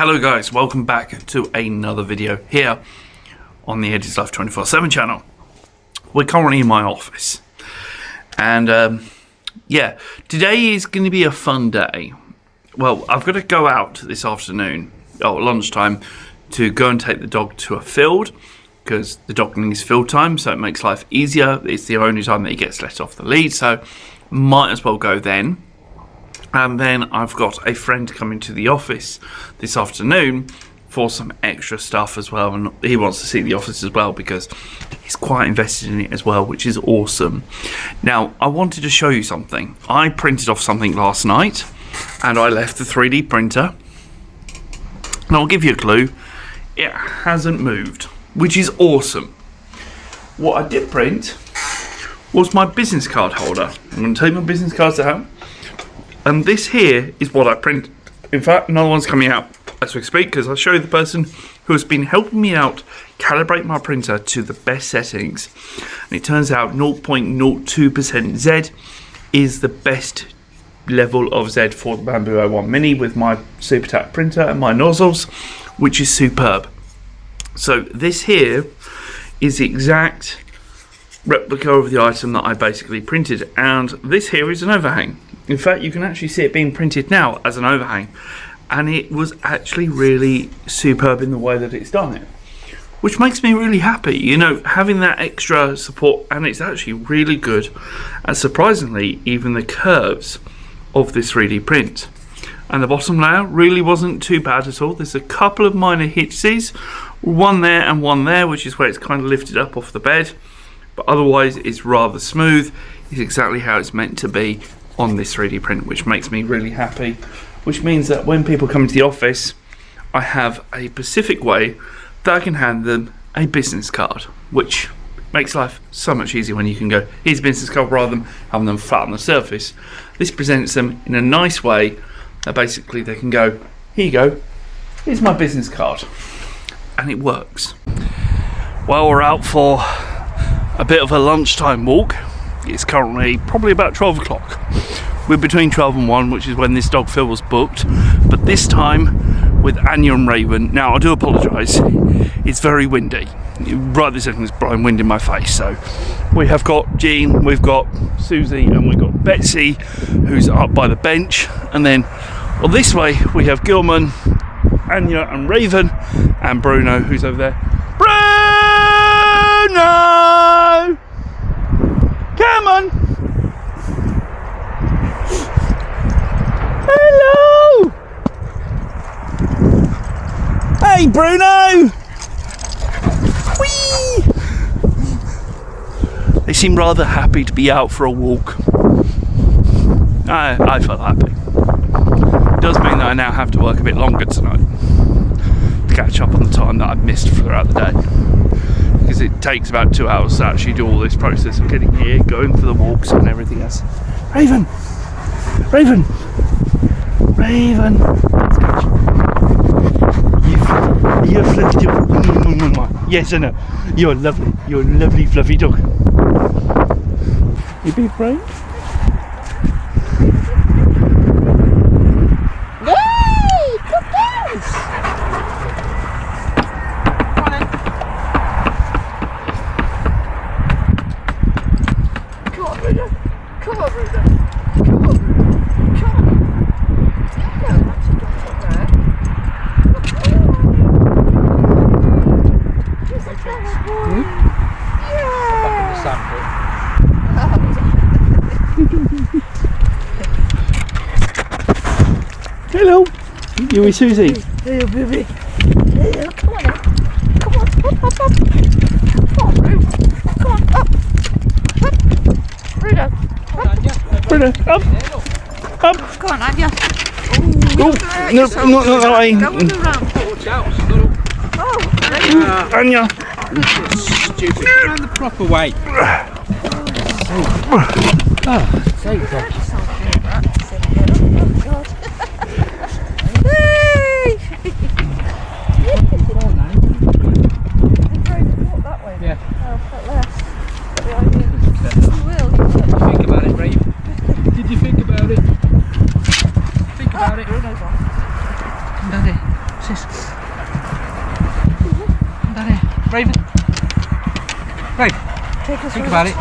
Hello guys, welcome back to another video here on the Eddie's Life 24/7 channel. We're currently in my office and yeah, today is going to be a fun day. Well, I've got to go out this afternoon, lunchtime, to go and take the dog to a field because the dog needs field time, so it makes life easier. It's the only time that he gets let off the lead, so might as well go then. And then I've got a friend coming to the office this afternoon for some extra stuff as well, and he wants to see the office as well because he's quite invested in it as well, which is awesome. Now, I wanted to show you something. I printed off something last night and I left the 3D printer, and I'll give you a clue, it hasn't moved, which is awesome. What I did print was my business card holder. I'm going to take my business cards out. And this here is what I printed. In fact, another one's coming out as we speak because I'll show you the person who has been helping me out calibrate my printer to the best settings. And it turns out 0.02% Z is the best level of Z for the Bamboo 01 Mini with my SuperTac printer and my nozzles, which is superb. So this here is the exact replica of the item that I basically printed, and this here is an overhang. In fact, you can actually see it being printed now as an overhang, and it was actually really superb in the way that it's done it, which makes me really happy, you know, having that extra support. And it's actually really good, and surprisingly even the curves of this 3D print, and the bottom layer really wasn't too bad at all. There's a couple of minor hitches, one there and one there, which is where it's kind of lifted up off the bed, but otherwise it's rather smooth. It's exactly how it's meant to be on this 3D print, which makes me really happy, which means that when people come to the office, I have a specific way that I can hand them a business card, which makes life so much easier when you can go, here's a business card, rather than having them flat on the surface. This presents them in a nice way that basically they can go, here you go, here's my business card, and it works. Well, we're out for a bit of a lunchtime walk. It's currently probably about 12 o'clock. We're between 12 and 1, which is when this dog fill was booked, but this time with Anya and Raven. Now, I do apologise, it's very windy. Right this second, it's blowing wind in my face. So we have got Jean, we've got Susie, and we've got Betsy, who's up by the bench. And then, well, this way we have Gilman, Anya and Raven, and Bruno, who's over there. Bruno! Come on! Hello! Hey, Bruno! Whee! They seem rather happy to be out for a walk. I felt happy. It does mean that I now have to work a bit longer tonight to catch up on the time that I've missed throughout the day, because it takes about 2 hours to actually do all this process of getting here, going for the walks and everything else. Raven! Raven! Raven! Let's catch you. You're a fluffy dog. Yes, I know. You're lovely. You're a lovely fluffy dog. You be brave? Yay! Good girls! Come on, Bruno. Come on, Bruno. Come on, Bruno. Come on. No, that's a dog up there. He's a clever boy. Yeah. Back in the sandpit. Hello! You with Susie? Hey, baby. Hey, come on now. Come on, up, up, up. Come on, Bruno. Come on, up. Up. Bruno. Up. Bruno, up! Up! Come on, Anya. Oh, no, that way. Go on the ramp. Watch out, scuttle. Oh, Anya! Stupid. Around the proper way. So good. Yeah. Think about it, Ray. Did you think about it? Think about it. Bruno's on. Daddy, office. Come down here. Raven. Raven, think about it.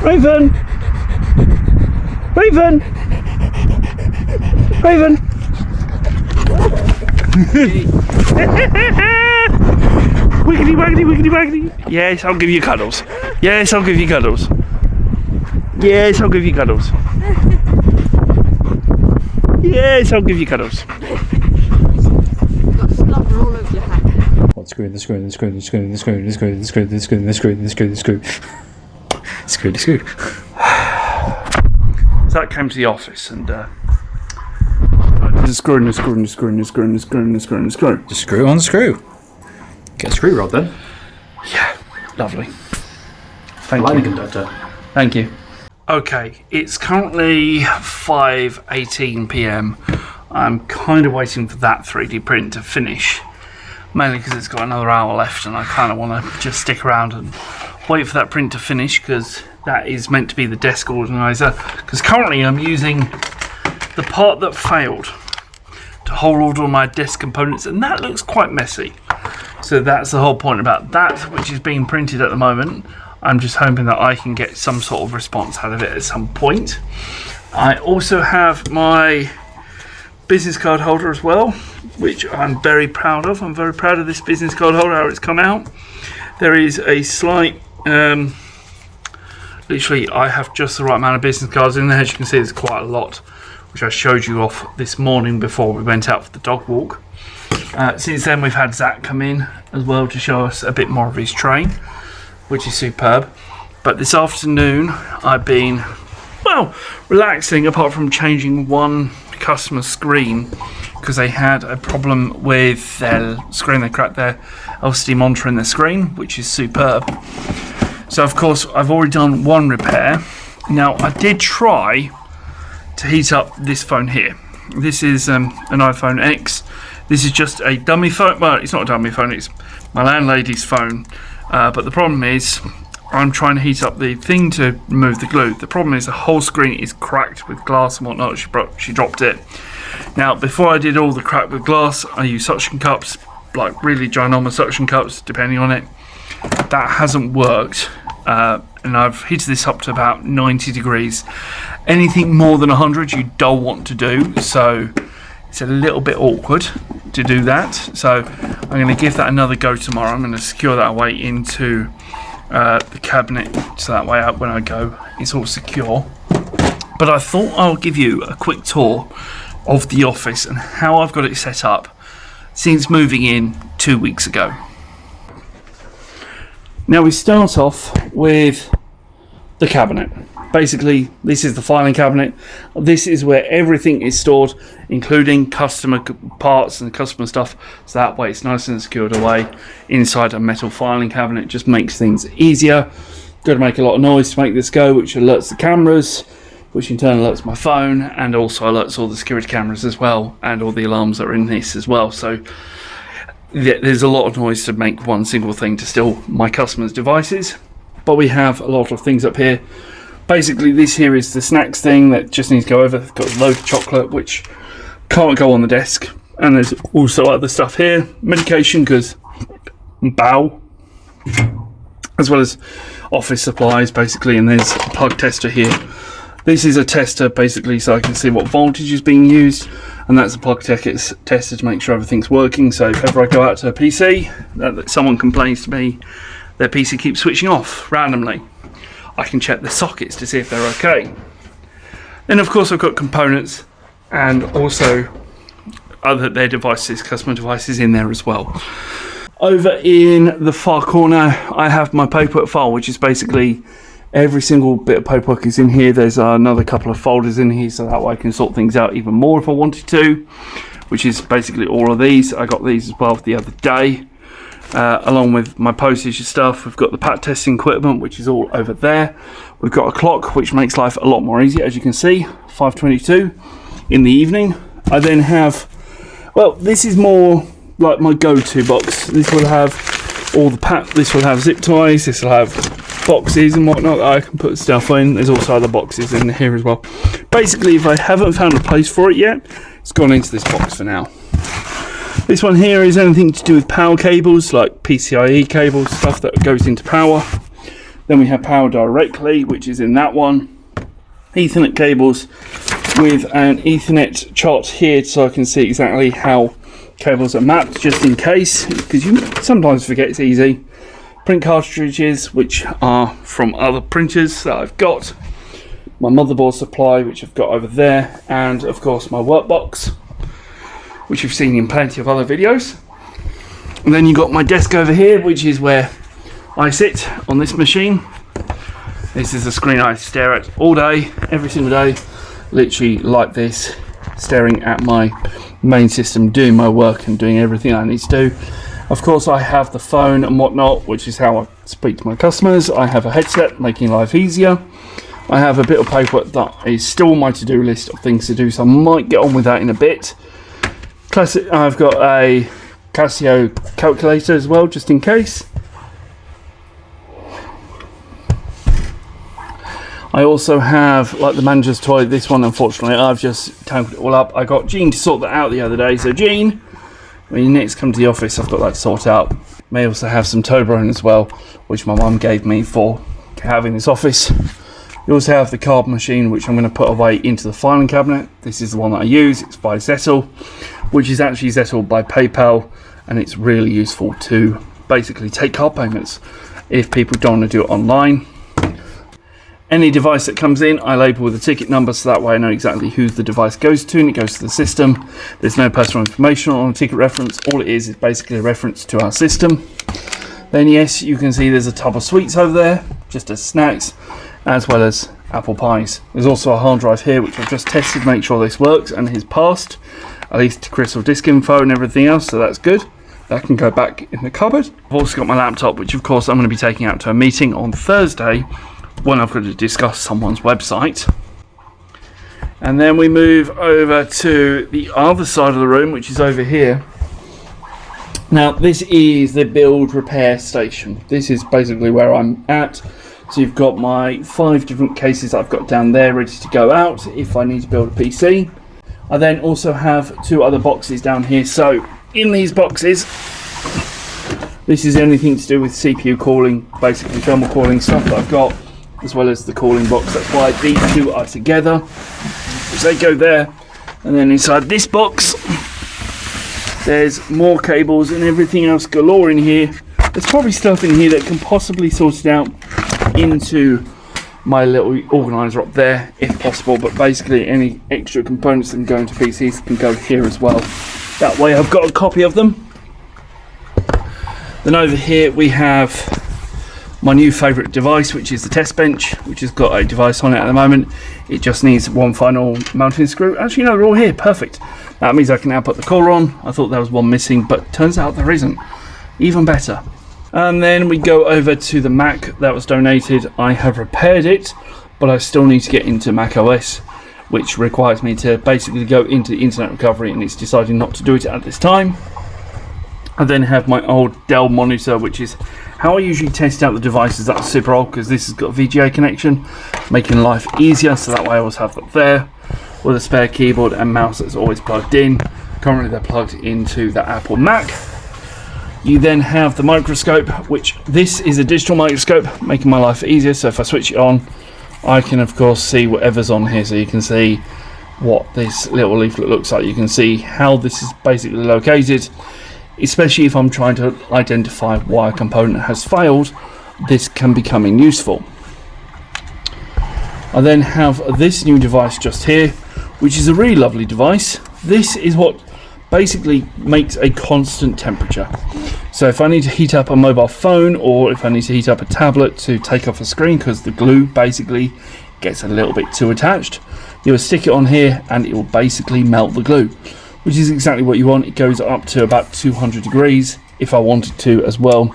Raven! Raven! Raven! Wiggity waggity wiggity waggity. Yes, I'll give you cuddles. Yes, I'll give you cuddles. Yes, I'll give you cuddles. Yes, I'll give you cuddles. You've got slobber all over your hand. What screw, the screw, the screw, the screw, the screw, the screw, the screw, the screw, the screw, the screw, the screw. Screw, the screw. So that came to the office and the screw and the screw and the screw and the screw and the screw and the screw and the screw. Just screw on the screw. Get a screw rod then. Yeah, lovely. Thank Line you. conductor. Thank you. Okay, it's currently 5:18 p.m. I'm kind of waiting for that 3D print to finish, mainly because it's got another hour left and I kind of want to just stick around and wait for that print to finish, because that is meant to be the desk organizer, because currently I'm using the part that failed to hold all my desk components, and that looks quite messy. So that's the whole point about that, which is being printed at the moment. I'm just hoping that I can get some sort of response out of it at some point. I also have my business card holder as well, which I'm very proud of. I'm very proud of this business card holder, how it's come out. There is a slight, literally I have just the right amount of business cards in there. As you can see, there's quite a lot, which I showed you off this morning before we went out for the dog walk. Since then we've had Zach come in as well to show us a bit more of his train, which is superb. But this afternoon I've been, well, relaxing, apart from changing one customer screen because they had a problem with their screen. They cracked their LCD monitor in their screen, which is superb. So of course I've already done one repair. Now I did try to heat up this phone here. This is an iPhone X. This is just a dummy phone. Well, it's not a dummy phone, it's my landlady's phone. But the problem is I'm trying to heat up the thing to remove the glue. The problem is the whole screen is cracked with glass and whatnot. She dropped it. Now, before I did all the crack with glass, I used suction cups, like really ginormous suction cups, depending on it. That hasn't worked. And I've heated this up to about 90 degrees. Anything more than 100 you don't want to do, so it's a little bit awkward to do that. So I'm going to give that another go tomorrow. I'm going to secure that away into the cabinet, so that way when I go it's all secure. But I thought I'll give you a quick tour of the office and how I've got it set up since moving in 2 weeks ago. Now we start off with the cabinet. Basically, this is the filing cabinet. This is where everything is stored, including customer parts and customer stuff. So that way it's nice and secured away inside a metal filing cabinet. It just makes things easier. Got to make a lot of noise to make this go, which alerts the cameras, which in turn alerts my phone, and also alerts all the security cameras as well, and all the alarms that are in this as well. So there's a lot of noise to make one single thing to steal my customers' devices. But we have a lot of things up here. Basically, this here is the snacks thing that just needs to go over. It's got a load of chocolate, which can't go on the desk. And there's also other stuff here. Medication, because bow. As well as office supplies, basically. And there's a plug tester here. This is a tester, basically, so I can see what voltage is being used. And that's a plug tester to make sure everything's working. So if ever I go out to a PC, that someone complains to me, their PC keeps switching off randomly, I can check the sockets to see if they're okay. Then of course I've got components and also their devices, customer devices in there as well. Over in the far corner I have my paperwork file, which is basically every single bit of paperwork is in here. There's another couple of folders in here, so that way I can sort things out even more if I wanted to, which is basically all of these. I got these as well the other day. Along with my postage stuff. We've got the pat testing equipment, which is all over there. We've got a clock, which makes life a lot more easy, as you can see, 5:22 in the evening. I then have, well, this is more like my go-to box. This will have all the this will have zip ties, this will have boxes and whatnot that I can put stuff in. There's also other boxes in here as well. basically, if I haven't found a place for it yet, it's gone into this box for now. This one here is anything to do with power cables, like PCIe cables, stuff that goes into power. Then we have power directly, which is in that one. Ethernet cables with an Ethernet chart here, so I can see exactly how cables are mapped, just in case, because you sometimes forget it's easy. Print cartridges, which are from other printers that I've got. My motherboard supply, which I've got over there, and of course my workbox, which you've seen in plenty of other videos. And then you've got my desk over here, which is where I sit on this machine. This is the screen I stare at all day, every single day, literally like this, staring at my main system, doing my work and doing everything I need to do. Of course, I have the phone and whatnot, which is how I speak to my customers. I have a headset, making life easier. I have a bit of paper that is still on my to-do list of things to do, so I might get on with that in a bit. Classic. I've got a Casio calculator as well, just in case. I also have, like, the manager's toy. This one, unfortunately, I've just tangled it all up. I got Jean to sort that out the other day. So, Jean, when you next come to the office, I've got that to sort out. May also have some Toblerone as well, which my mum gave me for having this office. You also have the card machine, which I'm going to put away into the filing cabinet. This is the one that I use. It's by Zettel, which is actually Zettel by PayPal, and it's really useful to basically take card payments if people don't want to do it online. Any device that comes in, I label with a ticket number, so that way I know exactly who the device goes to, and it goes to the system. There's no personal information on a ticket reference. All it is basically a reference to our system. Then yes, you can see there's a tub of sweets over there, just as snacks, as well as apple pies. There's also a hard drive here, which I've just tested to make sure this works and has passed, at least crystal disk info and everything else, so that's good. That can go back in the cupboard. I've also got my laptop, which of course I'm going to be taking out to a meeting on Thursday, when I've got to discuss someone's website. And then we move over to the other side of the room, which is over here. Now this is the build repair station. This is basically where I'm at. So you've got my 5 different cases I've got down there ready to go out if I need to build a PC. I then also have 2 other boxes down here. So in these boxes, this is anything to do with CPU cooling, basically thermal cooling stuff that I've got, as well as the cooling box. That's why these 2 are together. So they go there, and then inside this box there's more cables and everything else galore in here. There's probably stuff in here that can possibly sort it out into my little organizer up there if possible, but basically any extra components that can go into PCs can go here as well. That way I've got a copy of them. Then over here we have my new favourite device, which is the test bench, which has got a device on it at the moment. It just needs one final mounting screw. Actually, no, they're all here. Perfect. That means I can now put the collar on. I thought there was one missing, but turns out there isn't. Even better. And then we go over to the Mac that was donated. I have repaired it, but I still need to get into Mac OS, which requires me to basically go into the internet recovery, and it's decided not to do it at this time. I then have my old Dell monitor, which is how I usually test out the devices that are super old, because this has got a VGA connection, making life easier, so that way I always have that there, with a spare keyboard and mouse that's always plugged in. Currently they're plugged into the Apple Mac. You then have the microscope, which this is a digital microscope, making my life easier, so if I switch it on, I can of course see whatever's on here, so you can see what this little leaflet looks like. You can see how this is basically located. Especially if I'm trying to identify why a component has failed, this can become useful. I then have this new device just here, which is a really lovely device. This is what basically makes a constant temperature. So if I need to heat up a mobile phone, or if I need to heat up a tablet to take off a screen because the glue basically gets a little bit too attached, you will stick it on here and it will basically melt the glue, which is exactly what you want. It goes up to about 200 degrees if I wanted to as well.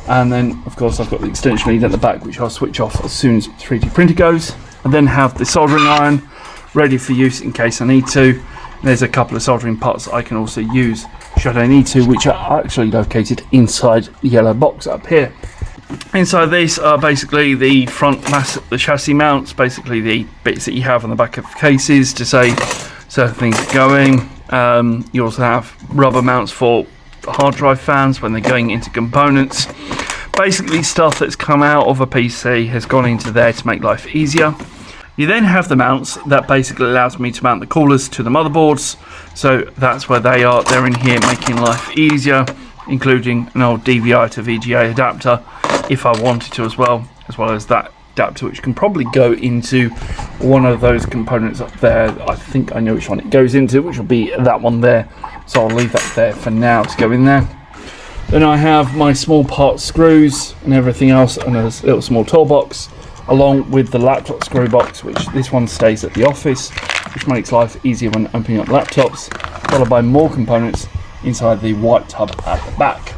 And then of course I've got the extension lead at the back, which I'll switch off as soon as the 3D printer goes. I then have the soldering iron ready for use in case I need to. There's a couple of soldering parts that I can also use should I need to, which are actually located inside the yellow box up here. Inside this are basically the the chassis mounts, basically the bits that you have on the back of cases to say certain things are going. You also have rubber mounts for hard drive fans when they're going into components. Basically stuff that's come out of a PC has gone into there to make life easier. You then have the mounts that basically allows me to mount the coolers to the motherboards, so that's where they are. They're in here making life easier, including an old DVI to VGA adapter if I wanted to, as well as that adapter which can probably go into one of those components up there. I think I know which one it goes into, which will be that one there, so I'll leave that there for now to go in there. Then I have my small part screws and everything else, and a little small toolbox, along with the laptop screw box, which this one stays at the office, which makes life easier when opening up laptops, followed by more components inside the white tub at the back.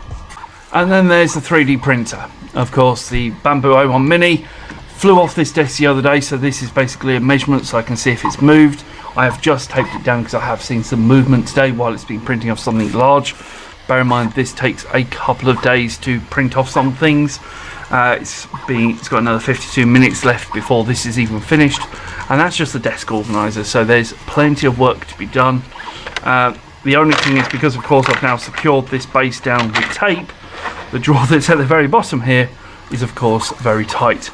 And then there's the 3D printer. Of course, the Bamboo A1 Mini flew off this desk the other day, so this is basically a measurement so I can see if it's moved. I have just taped it down because I have seen some movement today while it's been printing off something large. Bear in mind this takes a couple of days to print off some things. It's got another 52 minutes left before this is even finished, and that's just the desk organizer, so there's plenty of work to be done. The only thing is, because of course I've now secured this base down with tape, the drawer that's at the very bottom here is of course very tight.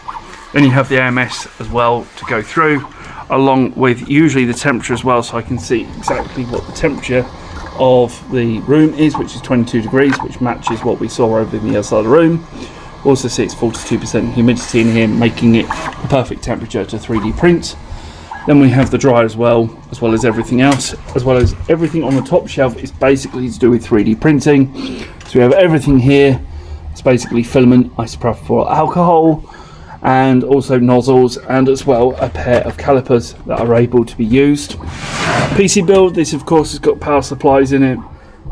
Then you have the AMS as well to go through, along with usually the temperature as well, so I can see exactly what the temperature of the room is, which is 22 degrees, which matches what we saw over in the other side of the room. Also see it's 42% humidity in here, making it the perfect temperature to 3D print. Then we have the dryer as well as everything else, as well as everything on the top shelf is basically to do with 3D printing. So we have everything here. It's basically filament, isopropyl alcohol, and also nozzles, and as well a pair of calipers that are able to be used. PC build, this of course has got power supplies in it,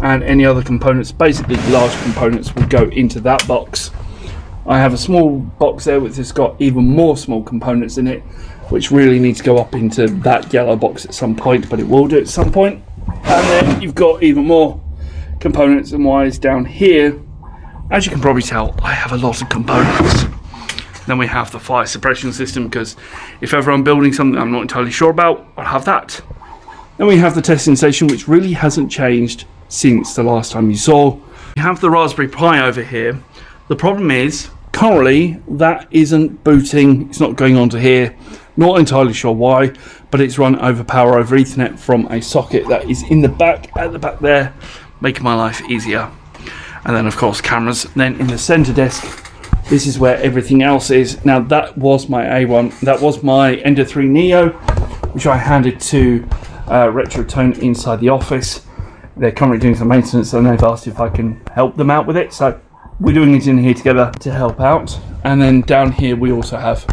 and any other components, basically large components, will go into that box. I have a small box there which has got even more small components in it, which really need to go up into that yellow box at some point, but it will do at some point. And then you've got even more components and wires down here. As you can probably tell, I have a lot of components. Then we have the fire suppression system, because if ever I'm building something I'm not entirely sure about, I'll have that. Then we have the testing station, which really hasn't changed since the last time you saw. We have the Raspberry Pi over here. The problem is, currently, that isn't booting. It's not going onto here. Not entirely sure why, but it's run over power over Ethernet from a socket that is in the back, at the back there, making my life easier. And then, of course, cameras. Then in the center desk, this is where everything else is. Now, that was my A1. That was my Ender 3 Neo, which I handed to Retrotone inside the office. They're currently doing some maintenance, and they've asked if I can help them out with it. So we're doing it in here together to help out. And then down here we also have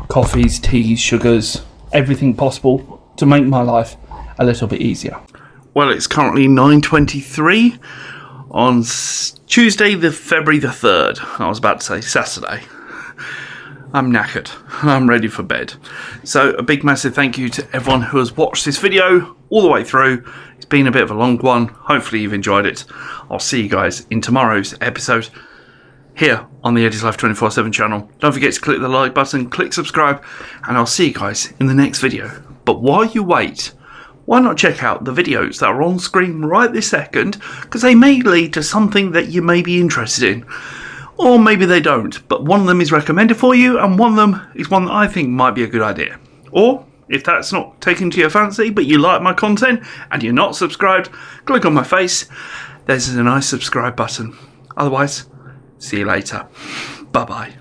coffees, teas, sugars, everything possible to make my life a little bit easier. Well, it's currently 9:23 on Tuesday, the February the 3rd. I was about to say Saturday. I'm knackered. I'm ready for bed. So a big massive thank you to everyone who has watched this video all the way through. It's been a bit of a long one. Hopefully you've enjoyed it. I'll see you guys in tomorrow's episode here on the Eddie's Life 24/7 channel. Don't forget to click the like button, click subscribe, and I'll see you guys in the next video. But while you wait, why not check out the videos that are on screen right this second, because they may lead to something that you may be interested in. Or maybe they don't, but one of them is recommended for you, and one of them is one that I think might be a good idea. Or, if that's not taken to your fancy, but you like my content, and you're not subscribed, click on my face. There's a nice subscribe button. Otherwise, see you later. Bye-bye.